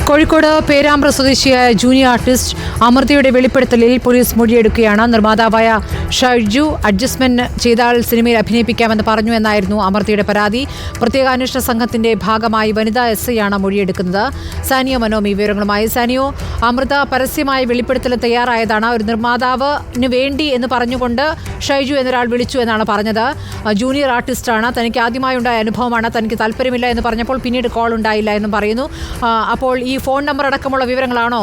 കോഴിക്കോട് പേരാമ്പ്ര സ്വദേശിയായ junior artist അമൃതയുടെ വെളിപ്പെടുത്തലിൽ പോലീസ് മൊഴിയെടുക്കുകയാണ്. നിർമ്മാതാവായ ഷൈജു അഡ്ജസ്റ്റ്മെന്റ് ചെയ്താൽ സിനിമയിൽ അഭിനയിപ്പിക്കാമെന്ന് പറഞ്ഞു എന്നായിരുന്നു അമൃതയുടെ പരാതി. പ്രത്യേക അന്വേഷണ സംഘത്തിന്റെ ഭാഗമായി വനിതാ SI ആണ് മൊഴിയെടുക്കുന്നത്. സാനിയോ മനോമി വിവരങ്ങളുമായി. സാനിയോ, അമൃത പരസ്യമായ വെളിപ്പെടുത്തൽ തയ്യാറായതാണ്. ഒരു നിർമ്മാതാവിന് വേണ്ടി എന്ന് പറഞ്ഞുകൊണ്ട് ഷൈജു എന്നൊരാൾ വിളിച്ചു എന്നാണ് പറഞ്ഞത്. ജൂനിയർ ആർട്ടിസ്റ്റാണ്, തനിക്ക് ആദ്യമായി ഉണ്ടായ അനുഭവമാണ്, തനിക്ക് താല്പര്യമില്ല എന്ന് പറഞ്ഞപ്പോൾ പിന്നീട് കോൾ ഉണ്ടായില്ല എന്നും പറയുന്നു. അപ്പോൾ ഈ ഫോൺ നമ്പർ അടക്കമുള്ള വിവരങ്ങളാണോ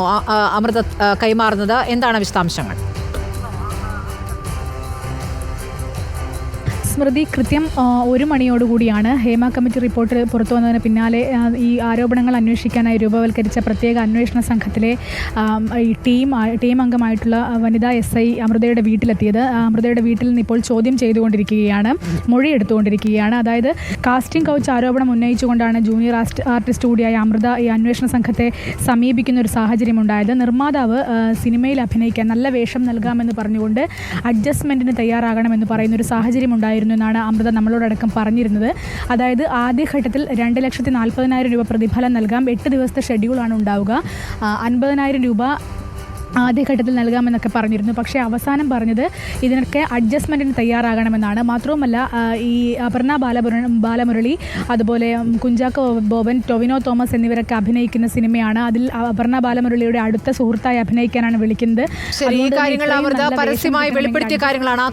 അമൃത കൈമാറുന്നത്? എന്താണ് വിശദാംശങ്ങൾ? സ്മൃതി, കൃത്യം 1 മണിയോടുകൂടിയാണ് ഹേമ കമ്മിറ്റി റിപ്പോർട്ട് പുറത്തു വന്നതിന് പിന്നാലെ ഈ ആരോപണങ്ങൾ അന്വേഷിക്കാനായി രൂപവൽക്കരിച്ച പ്രത്യേക അന്വേഷണ സംഘത്തിലെ ഈ ടീം അംഗമായിട്ടുള്ള വനിതാ SI അമൃതയുടെ വീട്ടിലെത്തിയത്. അമൃതയുടെ വീട്ടിൽ നിന്ന് ഇപ്പോൾ ചോദ്യം ചെയ്തുകൊണ്ടിരിക്കുകയാണ്, മൊഴിയെടുത്തുകൊണ്ടിരിക്കുകയാണ്. അതായത് കാസ്റ്റിംഗ് കൗച്ച് ആരോപണം ഉന്നയിച്ചുകൊണ്ടാണ് ജൂനിയർ ആർട്ടിസ്റ്റ് കൂടിയായ അമൃത ഈ അന്വേഷണ സംഘത്തെ സമീപിക്കുന്ന ഒരു സാഹചര്യം ഉണ്ടായത്. നിർമ്മാതാവ് സിനിമയിൽ അഭിനയിക്കാൻ നല്ല വേഷം നൽകാമെന്ന് പറഞ്ഞുകൊണ്ട് അഡ്ജസ്റ്റ്മെൻറ്റിന് തയ്യാറാകണമെന്ന് പറയുന്നൊരു സാഹചര്യം ഉണ്ടായിരുന്നു എന്നാണ് അമൃത നമ്മളോടക്കം പറഞ്ഞിരുന്നത്. അതായത് ആദ്യഘട്ടത്തിൽ 2,40,000 രൂപ പ്രതിഫലം നൽകാം, 8 ദിവസത്തെ ഷെഡ്യൂളാണ് ഉണ്ടാവുക, 50,000 രൂപ ആദ്യഘട്ടത്തിൽ നൽകാമെന്നൊക്കെ പറഞ്ഞിരുന്നു. പക്ഷേ അവസാനം പറഞ്ഞത് ഇതിനൊക്കെ അഡ്ജസ്റ്റ്മെൻറ്റിന് തയ്യാറാകണമെന്നാണ്. മാത്രവുമല്ല, ഈ അപർണ ബാലമുരളി, അതുപോലെ കുഞ്ചാക്കോ ബോബൻ, ടൊവിനോ തോമസ് എന്നിവരൊക്കെ അഭിനയിക്കുന്ന സിനിമയാണ്. അതിൽ അപർണ ബാലമുരളിയുടെ അടുത്ത സുഹൃത്തായി അഭിനയിക്കാനാണ് വിളിക്കുന്നത്. ഈ കാര്യങ്ങൾ അമൃത പരസ്യമായി വെളിപ്പെടുത്തിയ കാര്യങ്ങളാണ്.